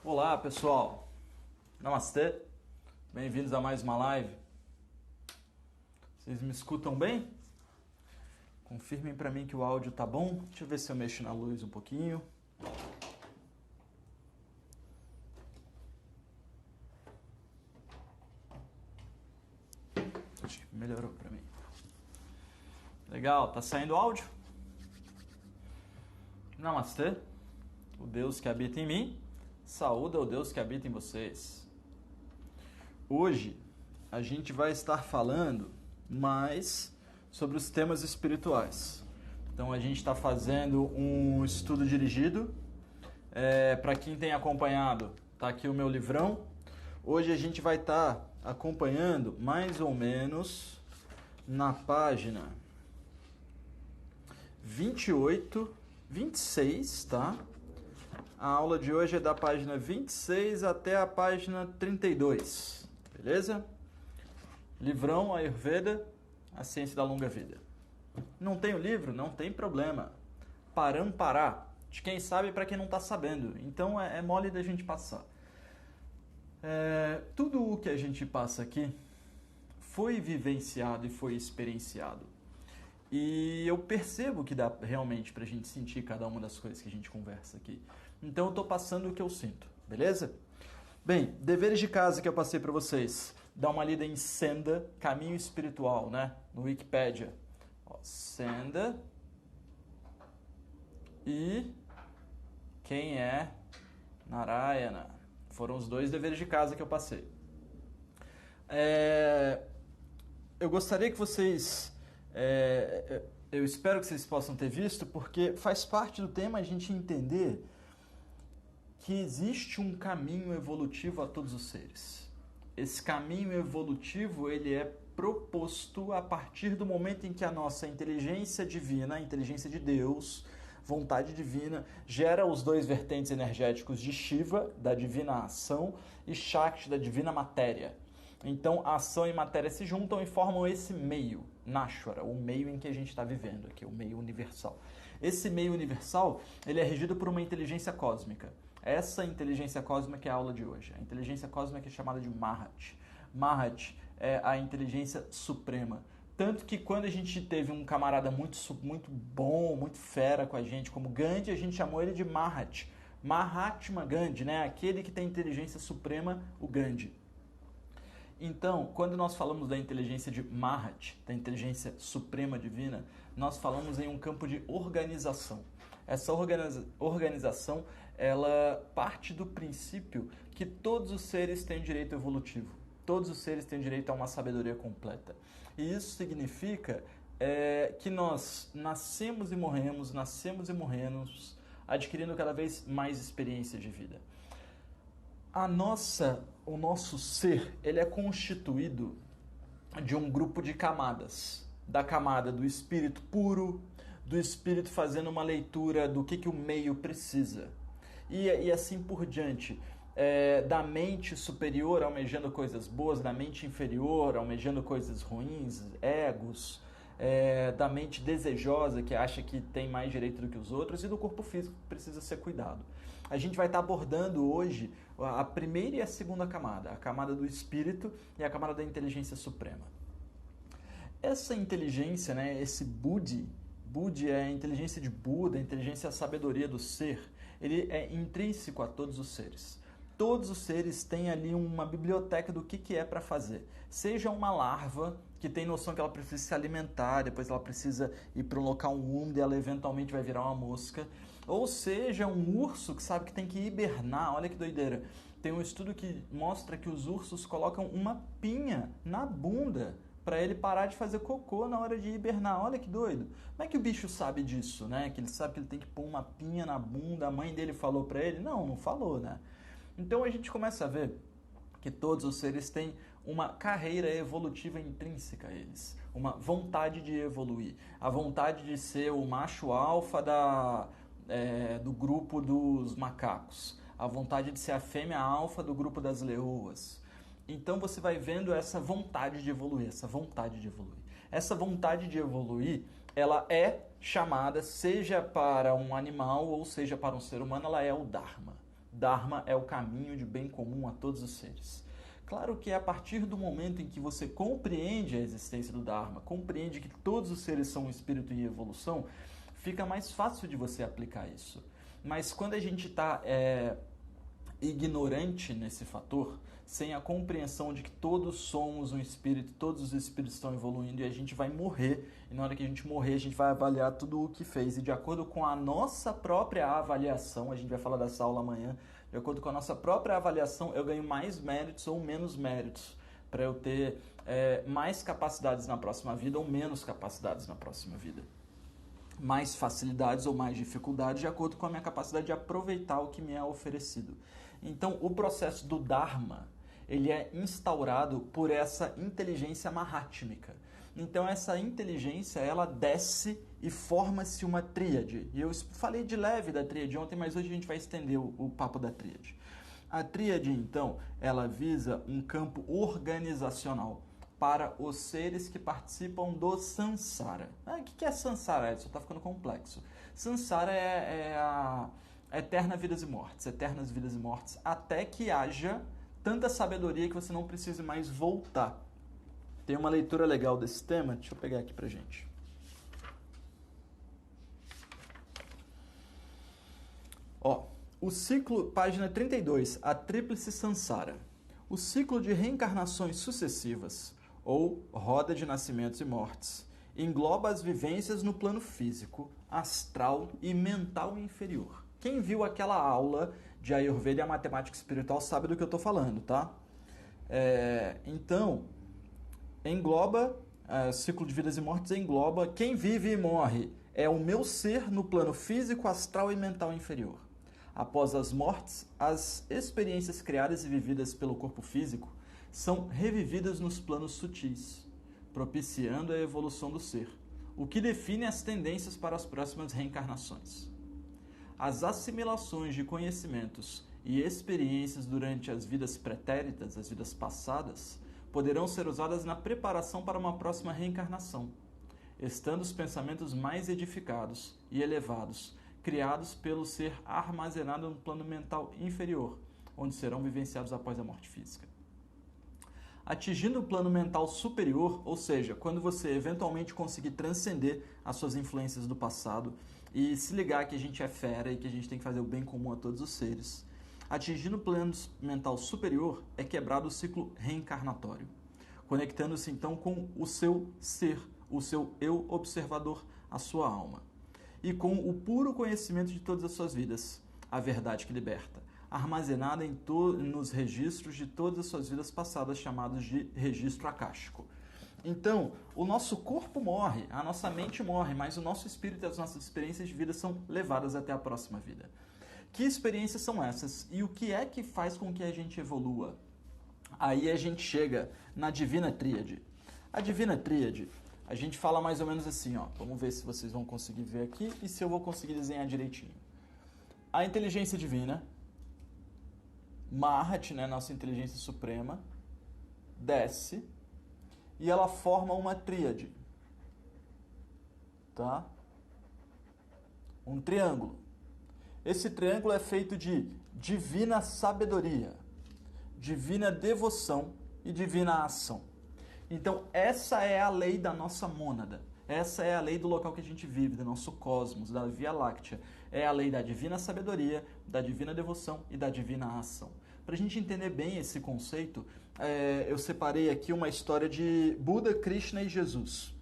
Olá pessoal, namastê, bem-vindos a mais uma live. Vocês me escutam bem? Confirmem para mim que o áudio tá bom. Deixa eu ver se eu mexo na luz um pouquinho. Melhorou para mim. Legal, tá saindo áudio? Namastê, o Deus que habita em mim, saúda o Deus que habita em vocês. Hoje a gente vai estar falando mais sobre os temas espirituais. Então a gente está fazendo um estudo dirigido. Para quem tem acompanhado, tá aqui o meu livrão. Hoje a gente vai estar acompanhando mais ou menos na página 28, 26, tá? A aula de hoje é da página 26 até a página 32, beleza? Livrão Ayurveda, a ciência da longa vida. Não tem o livro? Não tem problema. Parampará, de quem sabe para quem não está sabendo. Então é mole da gente passar. Tudo o que a gente passa aqui foi vivenciado e foi experienciado. E eu percebo que dá realmente pra gente sentir cada uma das coisas que a gente conversa aqui. Então eu tô passando o que eu sinto, beleza? Bem, deveres de casa que eu passei pra vocês. Dá uma lida em Senda, Caminho Espiritual, né? No Wikipedia. Ó, Senda. E quem é Narayana. Foram os dois deveres de casa que eu passei. Eu gostaria que vocês... eu espero que vocês possam ter visto, porque faz parte do tema a gente entender que existe um caminho evolutivo a todos os seres. Esse caminho evolutivo ele é proposto a partir do momento em que a nossa inteligência divina, a inteligência de Deus, vontade divina, gera os dois vertentes energéticos de Shiva, da divina ação, e Shakti, da divina matéria. Então, a ação e matéria se juntam e formam esse meio, Nashvara, o meio em que a gente está vivendo aqui, o meio universal. Esse meio universal, ele é regido por uma inteligência cósmica. Essa inteligência cósmica é a aula de hoje. A inteligência cósmica é chamada de Mahat. Mahat é a inteligência suprema. Tanto que quando a gente teve um camarada muito bom, muito fera com a gente, como Gandhi, a gente chamou ele de Mahat. Mahatma Gandhi, né? Aquele que tem inteligência suprema, o Gandhi. Então, quando nós falamos da inteligência de Mahat, da inteligência suprema divina, nós falamos em um campo de organização. Essa organização, ela parte do princípio que todos os seres têm direito evolutivo. Todos os seres têm direito a uma sabedoria completa. E isso significa que nós nascemos e morremos, adquirindo cada vez mais experiência de vida. O nosso ser, ele é constituído de um grupo de camadas. Da camada do espírito puro, do espírito fazendo uma leitura do que o meio precisa. E assim por diante. Da mente superior almejando coisas boas, da mente inferior almejando coisas ruins, egos, da mente desejosa que acha que tem mais direito do que os outros e do corpo físico que precisa ser cuidado. A gente vai estar abordando hoje a primeira e a segunda camada, a camada do espírito e a camada da inteligência suprema. Essa inteligência, né, esse Buddhi é a inteligência de Buda, a inteligência, a sabedoria do ser, ele é intrínseco a todos os seres. Todos os seres têm ali uma biblioteca do que é para fazer. Seja uma larva que tem noção que ela precisa se alimentar, depois ela precisa ir para um local úmido e ela eventualmente vai virar uma mosca. Ou seja um urso que sabe que tem que hibernar. Olha que doideira. Tem um estudo que mostra que os ursos colocam uma pinha na bunda para ele parar de fazer cocô na hora de hibernar. Olha que doido. Como é que o bicho sabe disso, né? Que ele sabe que ele tem que pôr uma pinha na bunda. A mãe dele falou para ele? Não falou, né? Então a gente começa a ver que todos os seres têm uma carreira evolutiva intrínseca a eles, uma vontade de evoluir, a vontade de ser o macho alfa do grupo dos macacos, a vontade de ser a fêmea alfa do grupo das leoas. Então você vai vendo essa vontade de evoluir, essa vontade de evoluir. Essa vontade de evoluir, ela é chamada, seja para um animal ou seja para um ser humano, ela é o Dharma. Dharma é o caminho de bem comum a todos os seres. Claro que é a partir do momento em que você compreende a existência do Dharma, compreende que todos os seres são um espírito em evolução, fica mais fácil de você aplicar isso. Mas quando a gente está ignorante nesse fator, sem a compreensão de que todos somos um espírito, todos os espíritos estão evoluindo e a gente vai morrer, e na hora que a gente morrer a gente vai avaliar tudo o que fez, e de acordo com a nossa própria avaliação, a gente vai falar dessa aula amanhã, de acordo com a nossa própria avaliação, eu ganho mais méritos ou menos méritos para eu ter mais capacidades na próxima vida ou menos capacidades na próxima vida. Mais facilidades ou mais dificuldades de acordo com a minha capacidade de aproveitar o que me é oferecido. Então, o processo do Dharma, ele é instaurado por essa inteligência mahátmica. Então, essa inteligência, ela desce e forma-se uma tríade. E eu falei de leve da tríade ontem, mas hoje a gente vai estender o papo da tríade. A tríade, então, ela visa um campo organizacional para os seres que participam do Sansara. O que é Sansara? Isso está ficando complexo. Sansara é a eterna vidas e mortes, eternas vidas e mortes, até que haja tanta sabedoria que você não precise mais voltar. Tem uma leitura legal desse tema, deixa eu pegar aqui pra gente. O ciclo, página 32, a tríplice Sansara. O ciclo de reencarnações sucessivas, ou roda de nascimentos e mortes, engloba as vivências no plano físico, astral e mental inferior. Quem viu aquela aula de Ayurveda e a matemática espiritual sabe do que eu estou falando, tá? Então, engloba, ciclo de vidas e mortes engloba quem vive e morre. É o meu ser no plano físico, astral e mental inferior. Após as mortes, as experiências criadas e vividas pelo corpo físico são revividas nos planos sutis, propiciando a evolução do ser, o que define as tendências para as próximas reencarnações. As assimilações de conhecimentos e experiências durante as vidas pretéritas, as vidas passadas, poderão ser usadas na preparação para uma próxima reencarnação, estando os pensamentos mais edificados e elevados, criados pelo ser armazenado no plano mental inferior, onde serão vivenciados após a morte física. Atingindo o plano mental superior, ou seja, quando você eventualmente conseguir transcender as suas influências do passado e se ligar que a gente é fera e que a gente tem que fazer o bem comum a todos os seres, atingindo o plano mental superior é quebrado o ciclo reencarnatório, conectando-se então com o seu ser, o seu eu observador, a sua alma, e com o puro conhecimento de todas as suas vidas, a verdade que liberta, armazenada nos registros de todas as suas vidas passadas, chamados de registro akáshico. Então, o nosso corpo morre, a nossa mente morre, mas o nosso espírito e as nossas experiências de vida são levadas até a próxima vida. Que experiências são essas? E o que é que faz com que a gente evolua? Aí a gente chega na Divina Tríade. A Divina Tríade, a gente fala mais ou menos assim, ó. Vamos ver se vocês vão conseguir ver aqui e se eu vou conseguir desenhar direitinho. A inteligência divina, Mahat, né, nossa inteligência suprema, desce e ela forma uma tríade, tá? Um triângulo. Esse triângulo é feito de divina sabedoria, divina devoção e divina ação. Então, essa é a lei da nossa mônada. Essa é a lei do local que a gente vive, do nosso cosmos, da Via Láctea. É a lei da divina sabedoria, da divina devoção e da divina ação. Para a gente entender bem esse conceito, eu separei aqui uma história de Buda, Krishna e Jesus.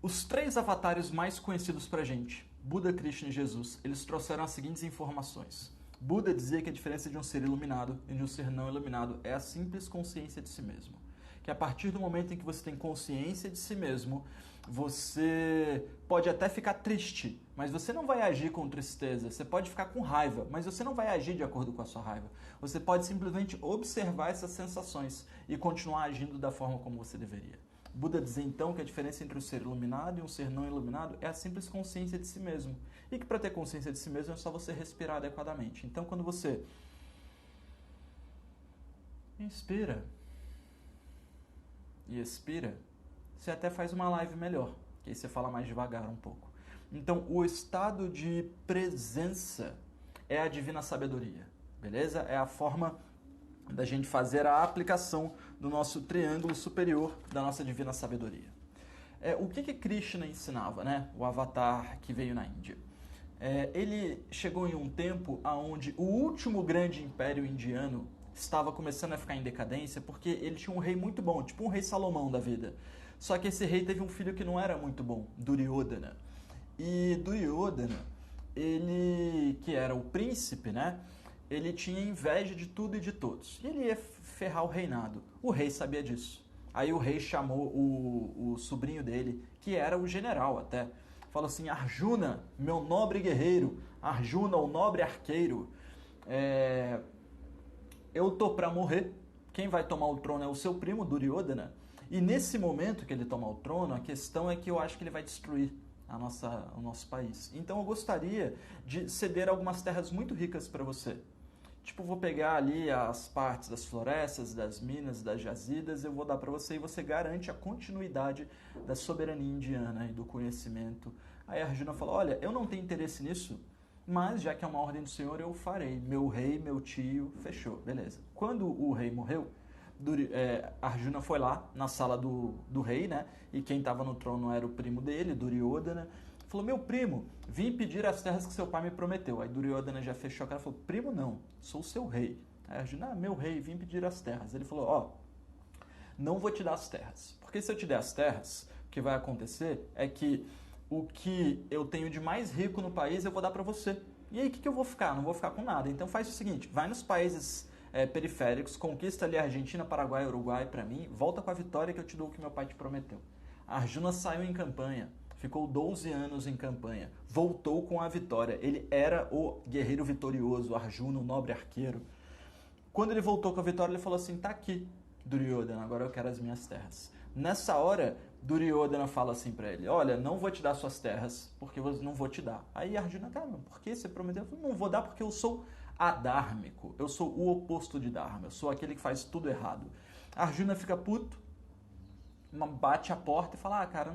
Os três avatares mais conhecidos para a gente, Buda, Krishna e Jesus, eles trouxeram as seguintes informações. Buda dizia que a diferença de um ser iluminado e de um ser não iluminado é a simples consciência de si mesmo. Que a partir do momento em que você tem consciência de si mesmo, você pode até ficar triste, mas você não vai agir com tristeza. Você pode ficar com raiva, mas você não vai agir de acordo com a sua raiva. Você pode simplesmente observar essas sensações e continuar agindo da forma como você deveria. Buda dizia então que a diferença entre um ser iluminado e um ser não iluminado é a simples consciência de si mesmo. E que para ter consciência de si mesmo é só você respirar adequadamente. Então quando você inspira e expira, você até faz uma live melhor, que aí você fala mais devagar um pouco. Então, o estado de presença é a divina sabedoria, beleza? É a forma da gente fazer a aplicação do nosso triângulo superior da nossa divina sabedoria. O que Krishna ensinava, né? O avatar que veio na Índia? Ele chegou em um tempo onde o último grande império indiano estava começando a ficar em decadência, porque ele tinha um rei muito bom, tipo um rei Salomão da vida. Só que esse rei teve um filho que não era muito bom, Duryodhana. E Duryodhana, ele, que era o príncipe, né? Ele tinha inveja de tudo e de todos. E ele ia ferrar o reinado. O rei sabia disso. Aí o rei chamou o sobrinho dele, que era o general até. Falou assim: Arjuna, meu nobre guerreiro, Arjuna, o nobre arqueiro, eu tô pra morrer. Quem vai tomar o trono é o seu primo, Duryodhana. E nesse momento que ele tomar o trono, a questão é que eu acho que ele vai destruir o nosso país. Então eu gostaria de ceder algumas terras muito ricas para você. Tipo, vou pegar ali as partes das florestas, das minas, das jazidas, eu vou dar para você e você garante a continuidade da soberania indiana e do conhecimento. Aí Arjuna falou: olha, eu não tenho interesse nisso, mas já que é uma ordem do Senhor, eu farei. Meu rei, meu tio, fechou, beleza. Quando o rei morreu, Arjuna foi lá na sala do rei, né? E quem estava no trono era o primo dele, Duryodhana. Falou: meu primo, vim pedir as terras que seu pai me prometeu. Aí Duryodhana já fechou a cara e falou: primo não, sou seu rei. Aí Arjuna: meu rei, vim pedir as terras. Ele falou: ó, não vou te dar as terras, porque se eu te der as terras, o que vai acontecer é que o que eu tenho de mais rico no país eu vou dar para você. E aí o que eu vou ficar? Não vou ficar com nada. Então faz o seguinte, vai nos países periféricos, conquista ali a Argentina, Paraguai, Uruguai para mim, volta com a vitória que eu te dou o que meu pai te prometeu. Arjuna saiu em campanha, ficou 12 anos em campanha, voltou com a vitória. Ele era o guerreiro vitorioso, Arjuna, o nobre arqueiro. Quando ele voltou com a vitória, ele falou assim: tá aqui, Duryodhana, agora eu quero as minhas terras. Nessa hora, Duryodhana fala assim pra ele: olha, não vou te dar suas terras, porque eu não vou te dar. Aí Arjuna: cara, por que você prometeu? Eu falei: não vou dar porque eu sou adármico, eu sou o oposto de Dharma, eu sou aquele que faz tudo errado. Arjuna fica puto, bate a porta e fala: ah, cara,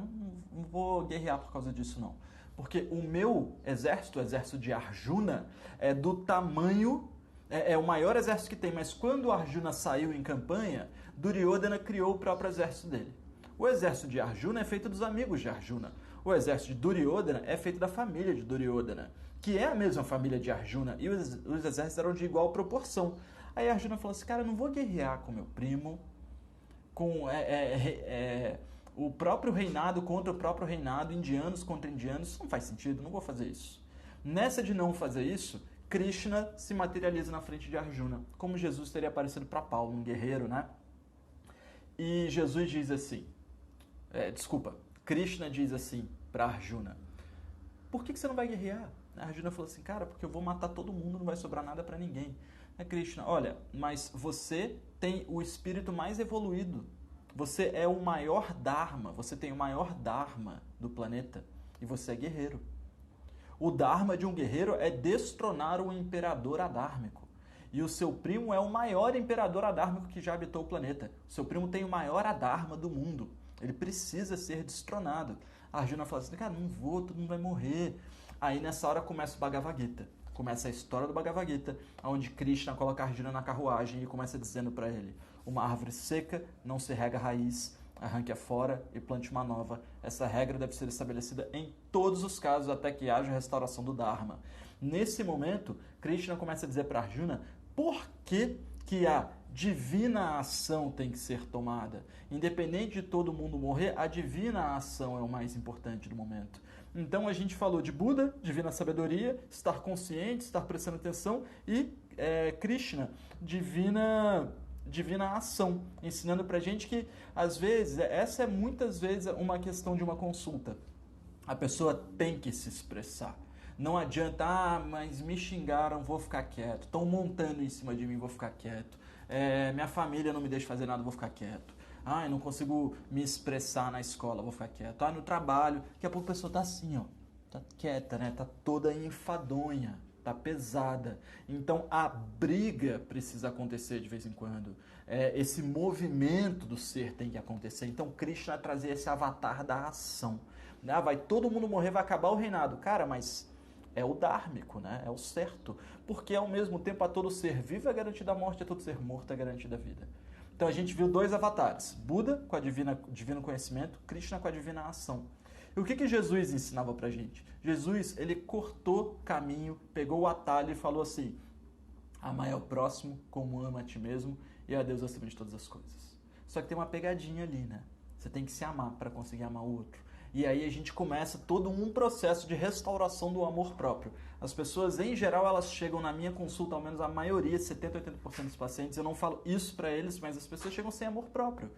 não vou guerrear por causa disso não. Porque o meu exército, o exército de Arjuna, é do tamanho, é o maior exército que tem, mas quando Arjuna saiu em campanha, Duryodhana criou o próprio exército dele. O exército de Arjuna é feito dos amigos de Arjuna. O exército de Duryodhana é feito da família de Duryodhana, que é a mesma família de Arjuna, e os exércitos eram de igual proporção. Aí Arjuna falou assim: cara, eu não vou guerrear com meu primo, com o próprio reinado contra o próprio reinado, indianos contra indianos, isso não faz sentido, não vou fazer isso. Nessa de não fazer isso, Krishna se materializa na frente de Arjuna, como Jesus teria aparecido para Paulo, um guerreiro, né? E Jesus diz assim, Krishna diz assim para Arjuna: por que você não vai guerrear? Arjuna falou assim: cara, porque eu vou matar todo mundo, não vai sobrar nada para ninguém. Krishna: olha, mas você tem o espírito mais evoluído, você é o maior Dharma, você tem o maior Dharma do planeta e você é guerreiro. O Dharma de um guerreiro é destronar o imperador adármico. E o seu primo é o maior imperador adármico que já habitou o planeta. O seu primo tem o maior adharma do mundo. Ele precisa ser destronado. A Arjuna fala assim: cara, não vou, todo mundo vai morrer. Aí nessa hora começa o Bhagavad Gita. Começa a história do Bhagavad Gita, onde Krishna coloca Arjuna na carruagem e começa dizendo para ele: uma árvore seca não se rega a raiz, arranque-a fora e plante uma nova. Essa regra deve ser estabelecida em todos os casos até que haja restauração do Dharma. Nesse momento, Krishna começa a dizer para Arjuna por que a divina ação tem que ser tomada. Independente de todo mundo morrer, a divina ação é o mais importante do momento. Então a gente falou de Buda, divina sabedoria, estar consciente, estar prestando atenção, e Krishna, divina ação, ensinando pra gente que, às vezes, essa é muitas vezes uma questão de uma consulta. A pessoa tem que se expressar. Não adianta: mas me xingaram, vou ficar quieto. Estão montando em cima de mim, vou ficar quieto. Minha família não me deixa fazer nada, vou ficar quieto. Eu não consigo me expressar na escola, vou ficar quieto. No trabalho, daqui a pouco a pessoa tá assim, ó, tá quieta, né? Tá toda enfadonha, tá pesada. Então a briga precisa acontecer de vez em quando. Esse movimento do ser tem que acontecer. Então Krishna vai trazer esse avatar da ação. Vai todo mundo morrer, vai acabar o reinado. Cara, mas é o dármico, né? É o certo. Porque ao mesmo tempo a todo ser vivo é garantida a morte, a todo ser morto é garantida a vida. Então a gente viu dois avatares, Buda com a divino conhecimento, Krishna com a divina ação. E o que Jesus ensinava pra gente? Jesus, ele cortou caminho, pegou o atalho e falou assim: amar ao próximo como ama a ti mesmo e a Deus acima de todas as coisas. Só que tem uma pegadinha ali, né? Você tem que se amar para conseguir amar o outro. E aí a gente começa todo um processo de restauração do amor próprio. As pessoas, em geral, elas chegam na minha consulta, ao menos a maioria, 70%, 80% dos pacientes, eu não falo isso para eles, mas as pessoas chegam sem amor próprio.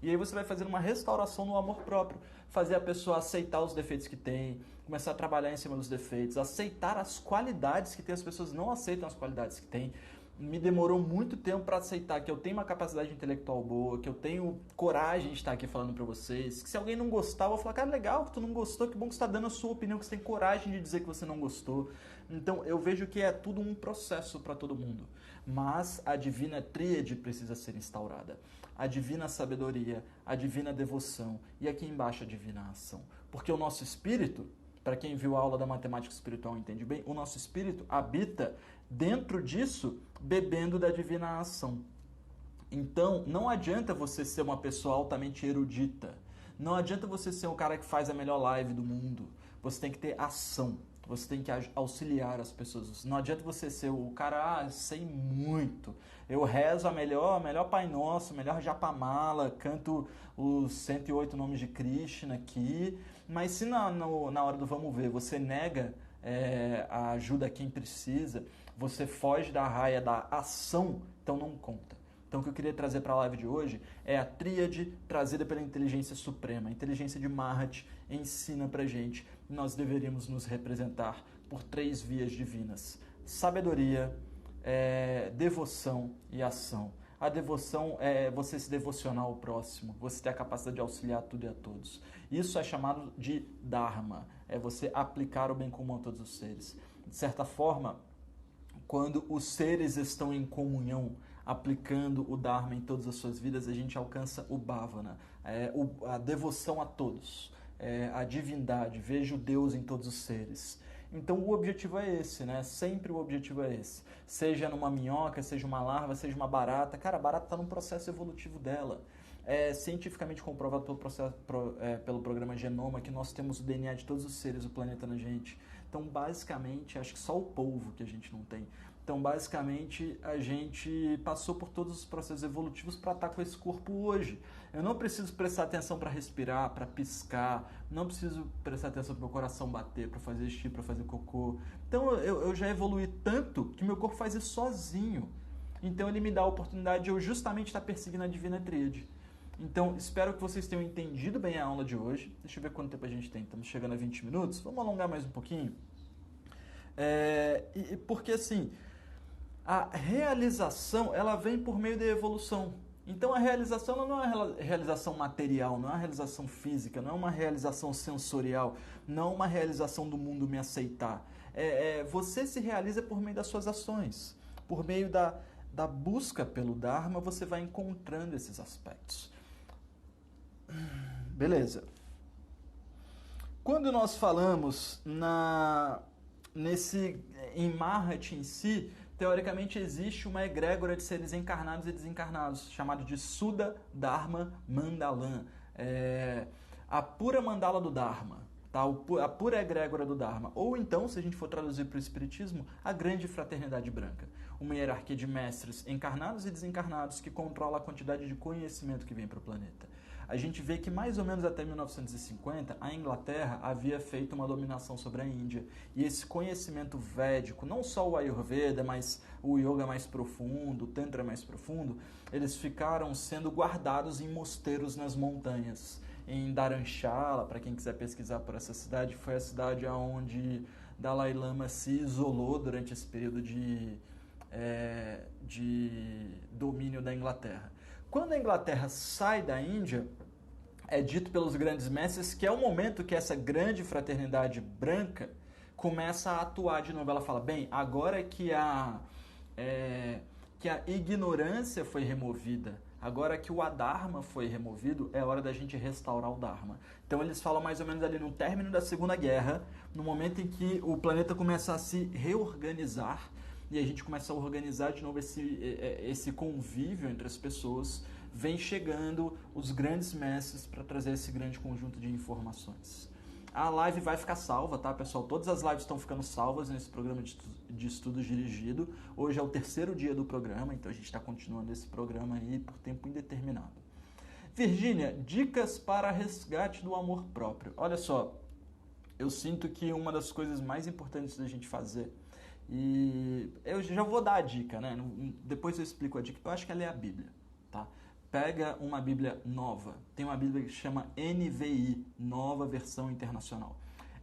E aí você vai fazer uma restauração no amor próprio. Fazer a pessoa aceitar os defeitos que tem, começar a trabalhar em cima dos defeitos, aceitar as qualidades que tem. As pessoas não aceitam as qualidades que tem. Me demorou muito tempo para aceitar que eu tenho uma capacidade intelectual boa, que eu tenho coragem de estar aqui falando para vocês, que se alguém não gostar, eu vou falar: cara, legal que tu não gostou, que bom que você está dando a sua opinião, que você tem coragem de dizer que você não gostou. Então eu vejo que é tudo um processo para todo mundo, mas a divina tríade precisa ser instaurada. A divina sabedoria, a divina devoção e aqui embaixo a divina ação. Porque o nosso espírito, para quem viu a aula da matemática espiritual entende bem, o nosso espírito habita dentro disso, bebendo da divina ação. Então, não adianta você ser uma pessoa altamente erudita. Não adianta você ser o cara que faz a melhor live do mundo. Você tem que ter ação. Você tem que auxiliar as pessoas. Não adianta você ser o cara, sei muito. Eu rezo a melhor Pai Nosso, melhor Japamala, canto os 108 nomes de Krishna aqui. Mas se na hora do vamos ver você nega a ajuda a quem precisa, você foge da raia da ação, então não conta. Então o que eu queria trazer para a live de hoje é a tríade trazida pela inteligência suprema. A inteligência de Mahat ensina pra gente que nós deveríamos nos representar por 3 vias divinas: sabedoria, devoção e ação. A devoção é você se devocionar ao próximo, você ter a capacidade de auxiliar tudo e a todos. Isso é chamado de Dharma, é você aplicar o bem comum a todos os seres. De certa forma, quando os seres estão em comunhão, aplicando o Dharma em todas as suas vidas, a gente alcança o Bhavana, a devoção a todos, a divindade, vejo Deus em todos os seres. Então o objetivo é esse, né? Sempre o objetivo é esse. Seja numa minhoca, seja uma larva, seja uma barata. Cara, a barata está num processo evolutivo dela. É cientificamente comprovado pelo programa Genoma que nós temos o DNA de todos os seres do planeta na gente. Então, basicamente, acho que só o polvo que a gente não tem. Então, basicamente, a gente passou por todos os processos evolutivos para estar com esse corpo hoje. Eu não preciso prestar atenção para respirar, para piscar, não preciso prestar atenção para meu coração bater, para fazer xixi, para fazer cocô. Então, eu já evoluí tanto que meu corpo faz isso sozinho. Então, ele me dá a oportunidade de eu justamente estar perseguindo a Divina Tríade. Então, espero que vocês tenham entendido bem a aula de hoje. Deixa eu ver quanto tempo a gente tem. Estamos chegando a 20 minutos. Vamos alongar mais um pouquinho? Porque, assim, a realização, ela vem por meio da evolução. Então, a realização ela não é uma realização material, não é uma realização física, não é uma realização sensorial, não é uma realização do mundo me aceitar. Você se realiza por meio das suas ações. Por meio da busca pelo Dharma, você vai encontrando esses aspectos. Beleza. Quando nós falamos em Mahat em si, teoricamente existe uma egrégora de seres encarnados e desencarnados, chamado de Suda Dharma Mandalam. A pura mandala do Dharma, tá? A pura egrégora do Dharma. Ou então, se a gente for traduzir para o Espiritismo, a grande fraternidade branca. Uma hierarquia de mestres encarnados e desencarnados que controla a quantidade de conhecimento que vem para o planeta. A gente vê que mais ou menos até 1950, a Inglaterra havia feito uma dominação sobre a Índia. E esse conhecimento védico, não só o Ayurveda, mas o Yoga mais profundo, o Tantra mais profundo, eles ficaram sendo guardados em mosteiros nas montanhas. Em Dharamshala, para quem quiser pesquisar por essa cidade, foi a cidade onde Dalai Lama se isolou durante esse período de domínio da Inglaterra. Quando a Inglaterra sai da Índia, é dito pelos grandes mestres que é o momento que essa grande fraternidade branca começa a atuar de novo. Ela fala, bem, agora que a ignorância foi removida Agora que o Adharma foi removido, é hora da gente restaurar o Dharma. Então eles falam mais ou menos ali no término da Segunda Guerra, no momento em que o planeta começa a se reorganizar, e a gente começa a organizar de novo esse convívio entre as pessoas, vem chegando os grandes mestres para trazer esse grande conjunto de informações. A live vai ficar salva, tá, pessoal? Todas as lives estão ficando salvas nesse programa de estudos dirigido. Hoje é o 3º dia do programa, então a gente está continuando esse programa aí por tempo indeterminado. Virgínia, dicas para resgate do amor próprio. Olha só, eu sinto que uma das coisas mais importantes da gente fazer, e eu já vou dar a dica, né? Depois eu explico a dica, eu acho que ela é a Bíblia, tá? Pega uma Bíblia nova. Tem uma Bíblia que chama NVI, Nova Versão Internacional.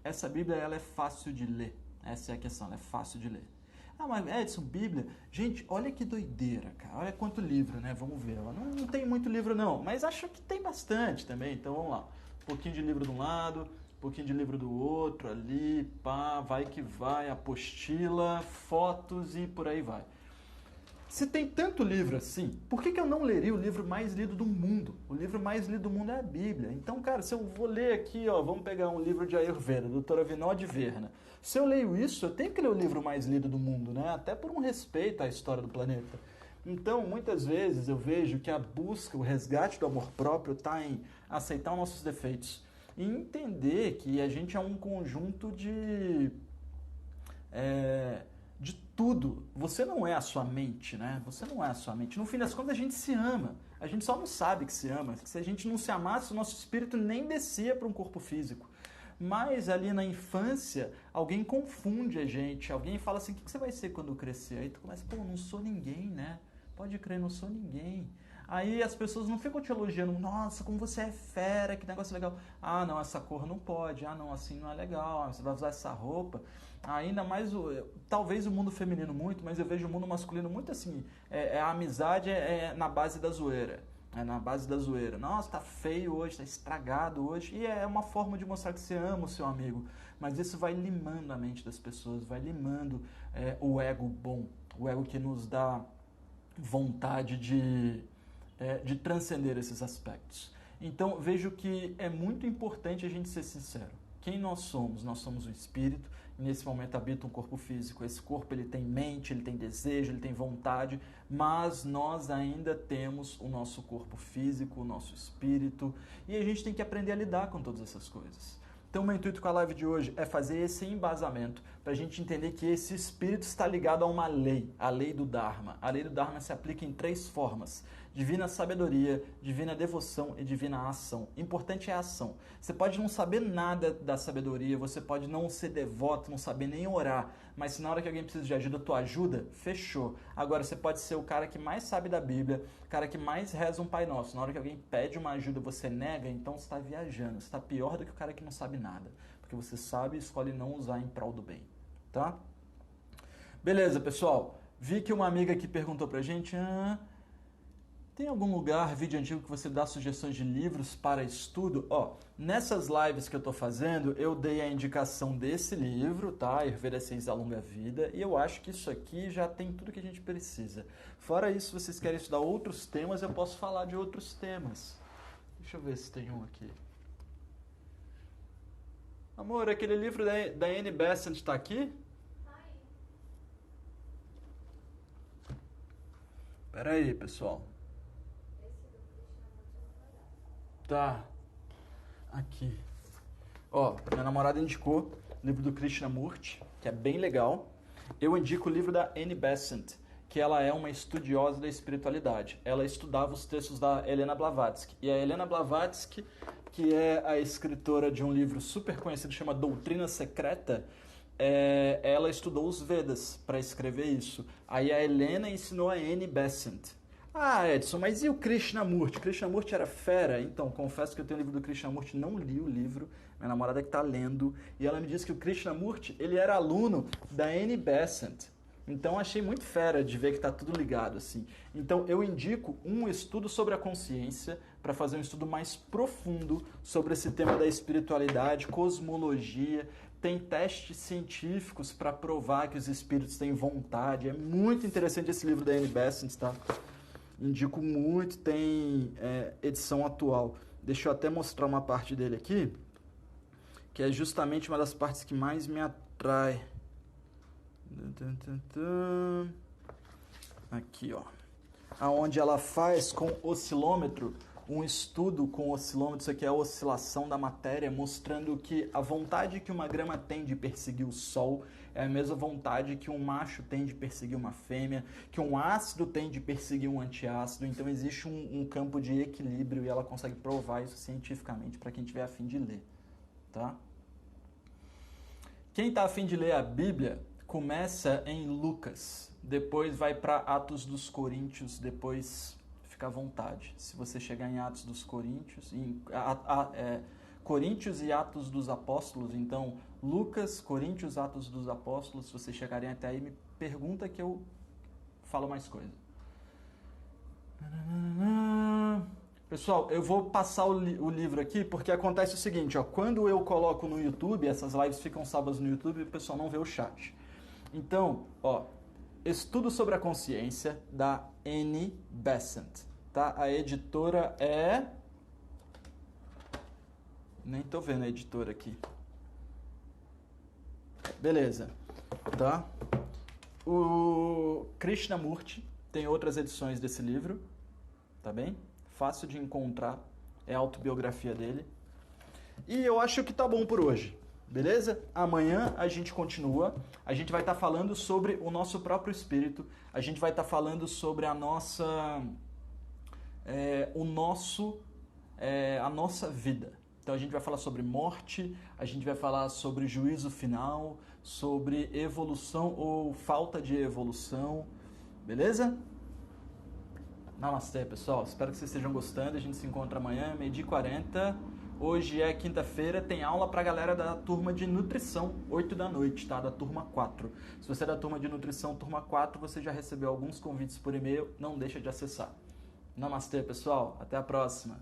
Essa Bíblia ela é fácil de ler. Essa é a questão, ela é fácil de ler. Ah, mas Edson, Bíblia... Gente, olha que doideira, cara. Olha quanto livro, né? Vamos ver. Não tem muito livro, não. Mas acho que tem bastante também. Então, vamos lá. Um pouquinho de livro de um lado, um pouquinho de livro do outro, ali, pá, vai que vai, apostila, fotos e por aí vai. Se tem tanto livro assim, por que eu não leria o livro mais lido do mundo? O livro mais lido do mundo é a Bíblia. Então, cara, se eu vou ler aqui, ó, vamos pegar um livro de Ayurveda, doutora Vinod Verna. Se eu leio isso, eu tenho que ler o livro mais lido do mundo, né? Até por um respeito à história do planeta. Então, muitas vezes eu vejo que a busca, o resgate do amor próprio está em aceitar os nossos defeitos e entender que a gente é um conjunto de tudo. Você não é a sua mente, né? Você não é a sua mente. No fim das contas, a gente se ama. A gente só não sabe que se ama. Se a gente não se amasse, o nosso espírito nem descia para um corpo físico. Mas ali na infância, alguém confunde a gente. Alguém fala assim, o que você vai ser quando crescer? Aí tu começa, pô, não sou ninguém, né? Pode crer, não sou ninguém. Aí as pessoas não ficam te elogiando, nossa, como você é fera, que negócio legal. Ah, não, essa cor não pode. Ah, não, assim não é legal. Você vai usar essa roupa. Ainda mais, talvez o mundo feminino muito, mas eu vejo o mundo masculino muito assim. A amizade é na base da zoeira. É na base da zoeira. Nossa, tá feio hoje, tá estragado hoje. E é uma forma de mostrar que você ama o seu amigo. Mas isso vai limando a mente das pessoas, vai limando o ego bom. O ego que nos dá vontade de transcender esses aspectos. Então, vejo que é muito importante a gente ser sincero. Quem nós somos? Nós somos um espírito, e nesse momento habita um corpo físico. Esse corpo ele tem mente, ele tem desejo, ele tem vontade, mas nós ainda temos o nosso corpo físico, o nosso espírito, e a gente tem que aprender a lidar com todas essas coisas. Então, o meu intuito com a live de hoje é fazer esse embasamento para a gente entender que esse espírito está ligado a uma lei, a lei do Dharma. A lei do Dharma se aplica em 3 formas: divina sabedoria, divina devoção e divina ação. Importante é a ação. Você pode não saber nada da sabedoria, você pode não ser devoto, não saber nem orar, mas se na hora que alguém precisa de ajuda, tu ajuda, fechou. Agora, você pode ser o cara que mais sabe da Bíblia, o cara que mais reza um Pai Nosso. Na hora que alguém pede uma ajuda, você nega, então você está viajando. Você está pior do que o cara que não sabe nada, porque você sabe e escolhe não usar em prol do bem, tá? Beleza, pessoal. Vi que uma amiga aqui perguntou pra gente... Tem algum lugar, vídeo antigo, que você dá sugestões de livros para estudo? Nessas lives que eu estou fazendo, eu dei a indicação desse livro, tá? Ayurveda 6 da Longa Vida, e eu acho que isso aqui já tem tudo que a gente precisa. Fora isso, se vocês querem estudar outros temas, eu posso falar de outros temas. Deixa eu ver se tem um aqui. Amor, aquele livro da Annie Besant está aqui? Pera aí, pessoal. Tá, aqui. Minha namorada indicou o livro do Krishnamurti, que é bem legal. Eu indico o livro da Annie Besant, que ela é uma estudiosa da espiritualidade. Ela estudava os textos da Helena Blavatsky. E a Helena Blavatsky, que é a escritora de um livro super conhecido, chama Doutrina Secreta, ela estudou os Vedas para escrever isso. Aí a Helena ensinou a Annie Besant. Ah, Edson, mas e o Krishnamurti? Krishnamurti era fera? Então, confesso que eu tenho o livro do Krishnamurti, não li o livro, minha namorada que está lendo, e ela me disse que o Krishnamurti, ele era aluno da Annie Besant. Então, achei muito fera de ver que está tudo ligado, assim. Então, eu indico um estudo sobre a consciência para fazer um estudo mais profundo sobre esse tema da espiritualidade, cosmologia. Tem testes científicos para provar que os espíritos têm vontade. É muito interessante esse livro da Annie Besant, tá? indico muito, tem edição atual. Deixa eu até mostrar uma parte dele aqui, que é justamente uma das partes que mais me atrai. Aqui, ó. Aonde ela faz com oscilômetro, um estudo com oscilômetro, isso aqui é a oscilação da matéria, mostrando que a vontade que uma grama tem de perseguir o Sol é a mesma vontade que um macho tem de perseguir uma fêmea, que um ácido tem de perseguir um antiácido. Então existe um campo de equilíbrio e ela consegue provar isso cientificamente para quem tiver a fim de ler, tá? Quem está a fim de ler a Bíblia, começa em Lucas, depois vai para Atos dos Coríntios, depois fica à vontade. Se você chegar em Atos dos Coríntios, Coríntios e Atos dos Apóstolos, então Lucas, Coríntios, Atos dos Apóstolos, se vocês chegarem até aí, me pergunta que eu falo mais coisa. Pessoal, eu vou passar o livro aqui porque acontece o seguinte, ó, quando eu coloco no YouTube, essas lives ficam salvas no YouTube e o pessoal não vê o chat. Então, ó, Estudo sobre a Consciência, da Annie Besant, tá? A editora é... Nem tô vendo a editora aqui. Beleza, tá? O Krishnamurti tem outras edições desse livro, tá bem? Fácil de encontrar, é a autobiografia dele. E eu acho que tá bom por hoje, beleza? Amanhã a gente continua, a gente vai estar falando sobre o nosso próprio espírito, a gente vai estar falando sobre a nossa, a nossa vida. Então a gente vai falar sobre morte, a gente vai falar sobre juízo final, sobre evolução ou falta de evolução, beleza? Namastê, pessoal. Espero que vocês estejam gostando. A gente se encontra amanhã, 12h40. Hoje é quinta-feira, tem aula pra galera da turma de nutrição, 8 da noite, tá? Da turma 4. Se você é da turma de nutrição, turma 4, você já recebeu alguns convites por e-mail, não deixa de acessar. Namastê, pessoal. Até a próxima.